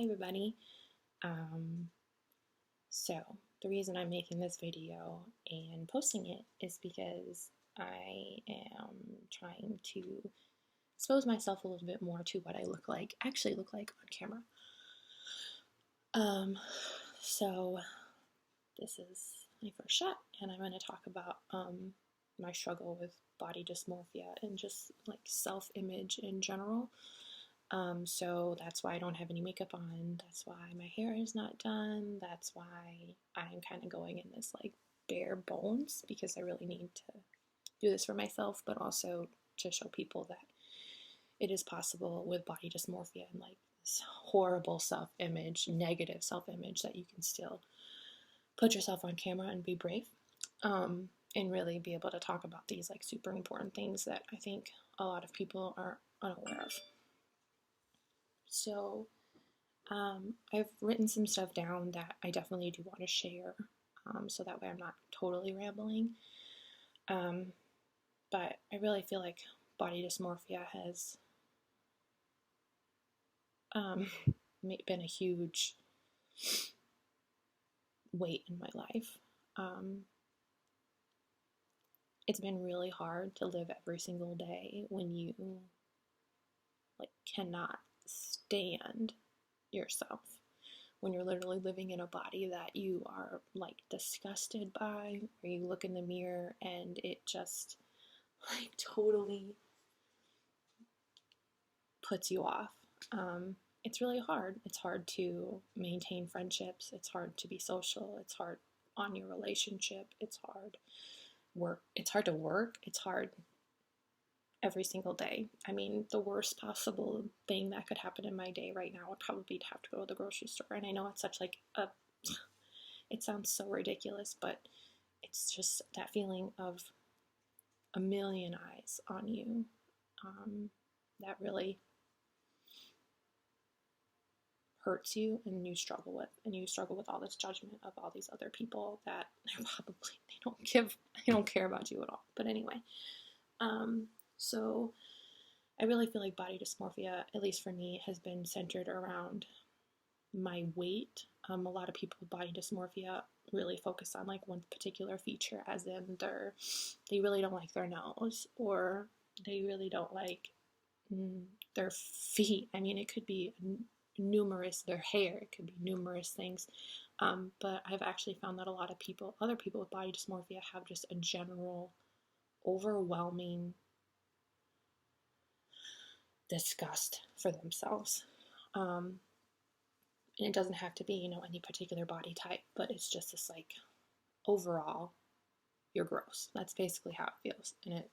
everybody. Um, so the reason I'm making this video and posting it is because I am trying to expose myself a little bit more to what I actually look like on camera. So this is my first shot, and I'm going to talk about my struggle with body dysmorphia and just like self-image in general. So that's why I don't have any makeup on. That's why my hair is not done. That's why I'm kind of going in this like bare bones, because I really need to do this for myself, but also to show people that it is possible with body dysmorphia and like this horrible self-image, negative self-image, that you can still put yourself on camera and be brave, and really be able to talk about these like super important things that I think a lot of people are unaware of. So I've written some stuff down that I definitely do want to share, so that way I'm not totally rambling. But I really feel like body dysmorphia has been a huge weight in my life. It's been really hard to live every single day when you like cannot stand yourself, when you're literally living in a body that you are like disgusted by, where you look in the mirror and it just like totally puts you off. It's really hard. It's hard to maintain friendships. It's hard to be social. It's hard on your relationship. It's hard work. It's hard to work. It's hard every single day. I mean, the worst possible thing that could happen in my day right now would probably be to have to go to the grocery store. And I know it's such like it sounds so ridiculous, but it's just that feeling of a million eyes on you, that really hurts you, and you struggle with all this judgment of all these other people that they don't care about you at all. But anyway, so I really feel like body dysmorphia, at least for me, has been centered around my weight. A lot of people with body dysmorphia really focus on like one particular feature, as in they really don't like their nose, or they really don't like their feet. I mean, it could be their hair, it could be numerous things. But I've actually found that a lot of other people with body dysmorphia have just a general overwhelming disgust for themselves. And it doesn't have to be, any particular body type, but it's just this like overall, you're gross. That's basically how it feels. And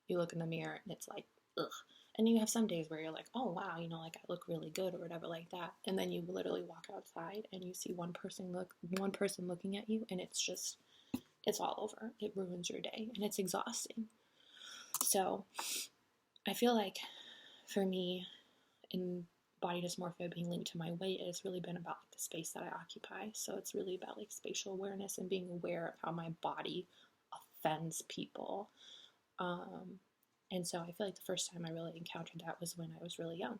you look in the mirror and it's like, ugh. And you have some days where you're like, oh wow, like I look really good or whatever like that. And then you literally walk outside and you see one person looking at you, and it's all over. It ruins your day and it's exhausting. So I feel like for me, in body dysmorphia being linked to my weight, it's really been about like the space that I occupy. So it's really about like spatial awareness and being aware of how my body offends people. And so I feel like the first time I really encountered that was when I was really young.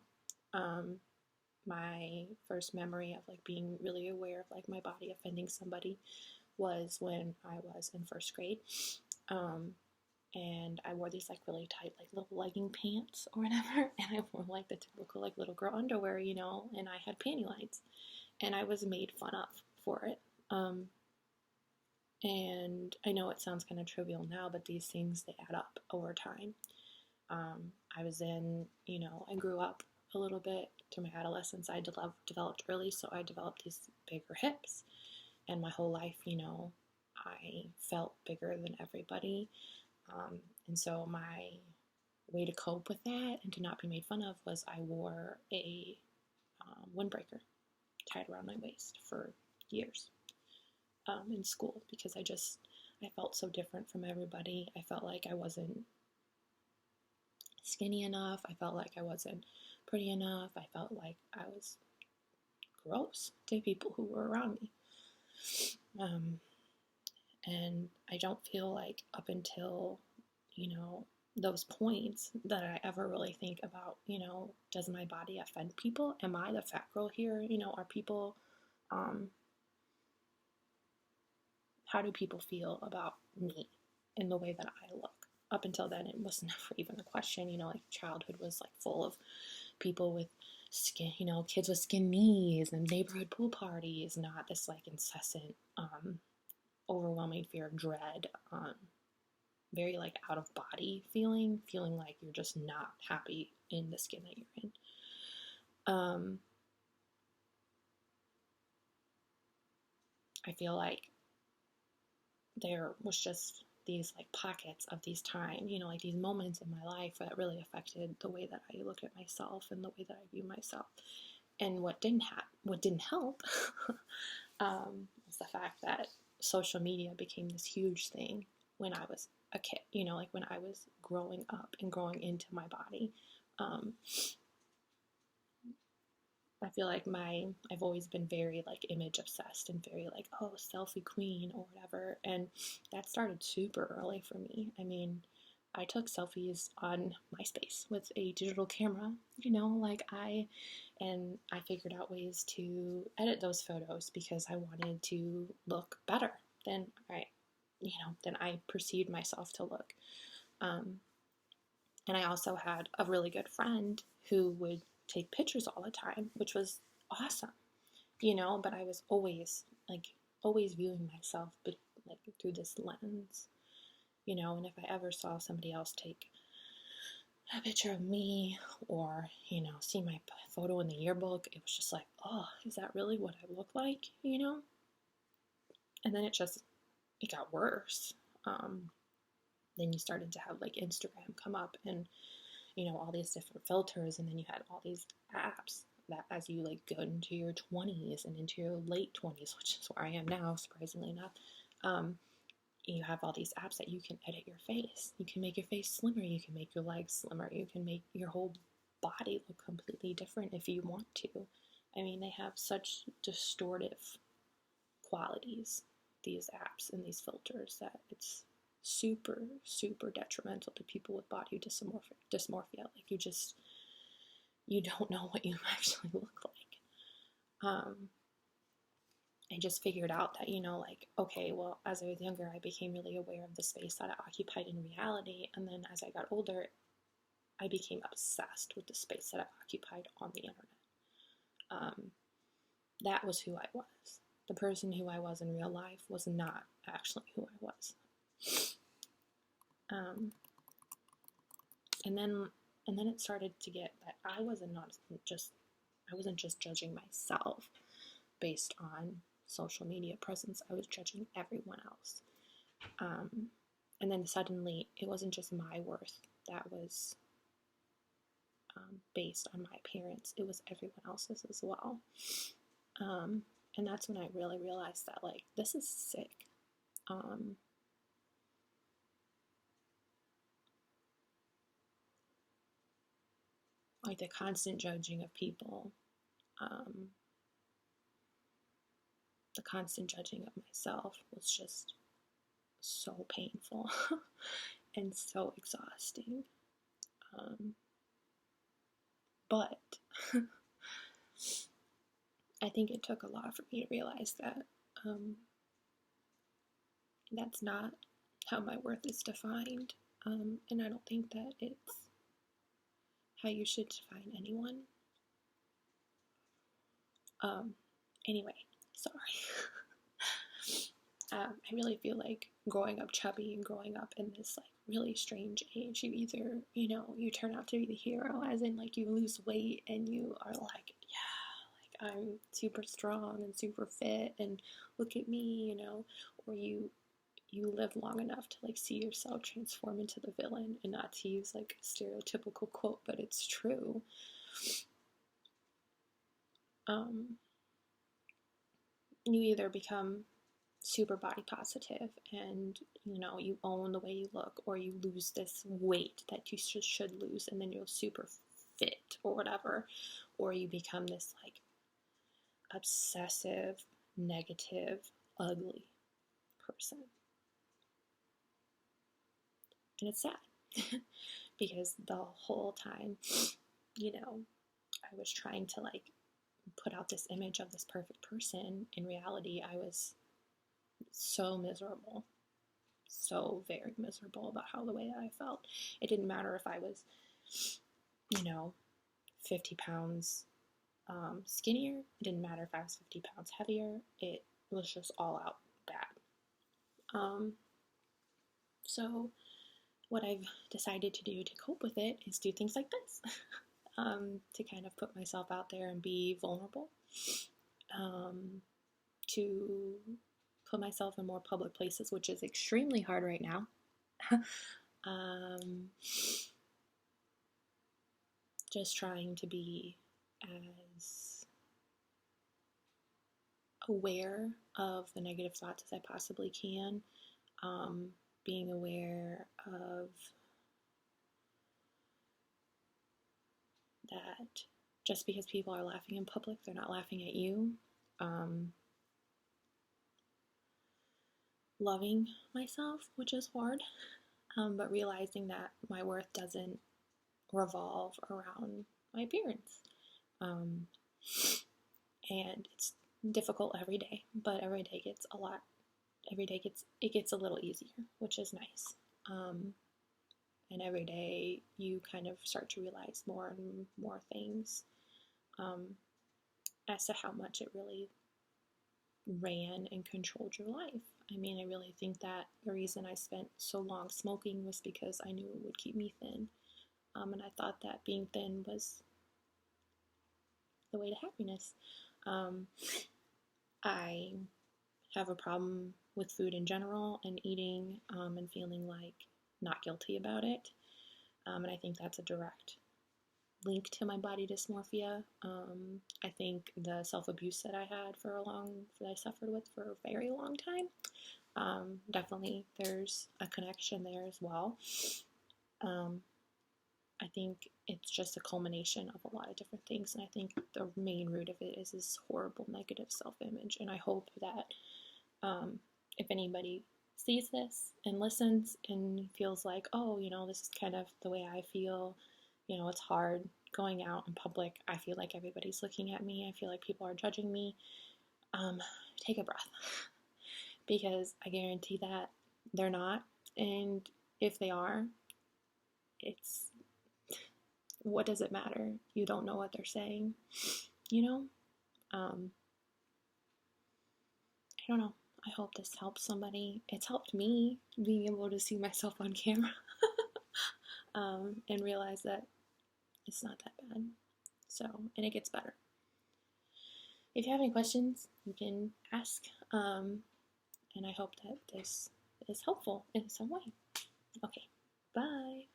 My first memory of like being really aware of like my body offending somebody was when I was in first grade. And I wore these like really tight like little legging pants or whatever, and I wore like the typical like little girl underwear, and I had panty lines, and I was made fun of for it. And I know it sounds kind of trivial now, but these things, they add up over time. I was I grew up a little bit through my adolescence. I developed early, so I developed these bigger hips, and my whole life, I felt bigger than everybody. And so my way to cope with that and to not be made fun of was I wore a windbreaker tied around my waist for years in school, because I felt so different from everybody. I felt like I wasn't skinny enough. I felt like I wasn't pretty enough. I felt like I was gross to people who were around me. And I don't feel like up until, those points that I ever really think about, does my body offend people? Am I the fat girl here? Are people, um, how do people feel about me in the way that I look? Up until then, it was never even a question. Like childhood was like full of people with skin, kids with skin knees and neighborhood pool parties, not this like incessant, overwhelming fear of dread, very like out of body feeling like you're just not happy in the skin that you're in. I feel like there was just these like pockets of these time, like these moments in my life that really affected the way that I look at myself and the way that I view myself. And what didn't help was the fact that social media became this huge thing when I was a kid, like when I was growing up and growing into my body. I feel like I've always been very like image obsessed and very like, oh, selfie queen or whatever. And that started super early for me. I mean, I took selfies on MySpace with a digital camera, and I figured out ways to edit those photos because I wanted to look better than I perceived myself to look. And I also had a really good friend who would take pictures all the time, which was awesome, but I was always viewing myself like through this lens, and if I ever saw somebody else take a picture of me or, see my photo in the yearbook, it was just like, oh, is that really what I look like, And then it got worse. Then you started to have like Instagram come up and, all these different filters, and then you had all these apps that as you like go into your 20s and into your late 20s, which is where I am now, surprisingly enough, you have all these apps that you can edit your face. You can make your face slimmer, you can make your legs slimmer, you can make your whole body look completely different if you want to. I mean, they have such distortive qualities, these apps and these filters, that it's super, super detrimental to people with body dysmorphia. Like you don't know what you actually look like. I just figured out that, okay, well, as I was younger, I became really aware of the space that I occupied in reality. And then as I got older, I became obsessed with the space that I occupied on the internet. That was who I was. The person who I was in real life was not actually who I was. And then it started to get that I wasn't just judging myself based on social media presence. I was judging everyone else. And then suddenly it wasn't just my worth that was based on my appearance, it was everyone else's as well. And that's when I really realized that, like, this is sick. Like the constant judging of people, the constant judging of myself was just so painful and so exhausting. But I think it took a lot for me to realize that that's not how my worth is defined. And I don't think that it's how you should define anyone. Anyway, sorry. I really feel like growing up chubby and growing up in this like really strange age, you either, you turn out to be the hero, as in like you lose weight and you are like, yeah, like I'm super strong and super fit and look at me, or you live long enough to like see yourself transform into the villain, and not to use like a stereotypical quote, but it's true. You either become super body positive and you own the way you look, or you lose this weight that you should lose and then you're super fit or whatever, or you become this like obsessive, negative, ugly person. And it's sad. because the whole time, I was trying to like put out this image of this perfect person. In reality, I was so miserable, so very miserable about how the way that I felt. It didn't matter if I was, 50 pounds skinnier. It didn't matter if I was 50 pounds heavier. It was just all out bad. So what I've decided to do to cope with it is do things like this. To kind of put myself out there and be vulnerable, to put myself in more public places, which is extremely hard right now. Just trying to be as aware of the negative thoughts as I possibly can, being aware of that just because people are laughing in public, they're not laughing at you. Loving myself, which is hard, but realizing that my worth doesn't revolve around my appearance. And it's difficult every day, but every day gets it gets a little easier, which is nice. And every day you kind of start to realize more and more things as to how much it really ran and controlled your life. I mean, I really think that the reason I spent so long smoking was because I knew it would keep me thin. And I thought that being thin was the way to happiness. I have a problem with food in general and eating, and feeling like not guilty about it. And I think that's a direct link to my body dysmorphia. I think the self-abuse that I suffered with for a very long time, definitely there's a connection there as well. I think it's just a culmination of a lot of different things, and I think the main root of it is this horrible negative self-image. And I hope that if anybody sees this and listens and feels like, oh, this is kind of the way I feel, it's hard going out in public, I feel like everybody's looking at me, I feel like people are judging me, take a breath, because I guarantee that they're not, and if they are, what does it matter? You don't know what they're saying, I don't know. I hope this helps somebody. It's helped me being able to see myself on camera and realize that it's not that bad. So, and it gets better. If you have any questions, you can ask. And I hope that this is helpful in some way. Okay, bye.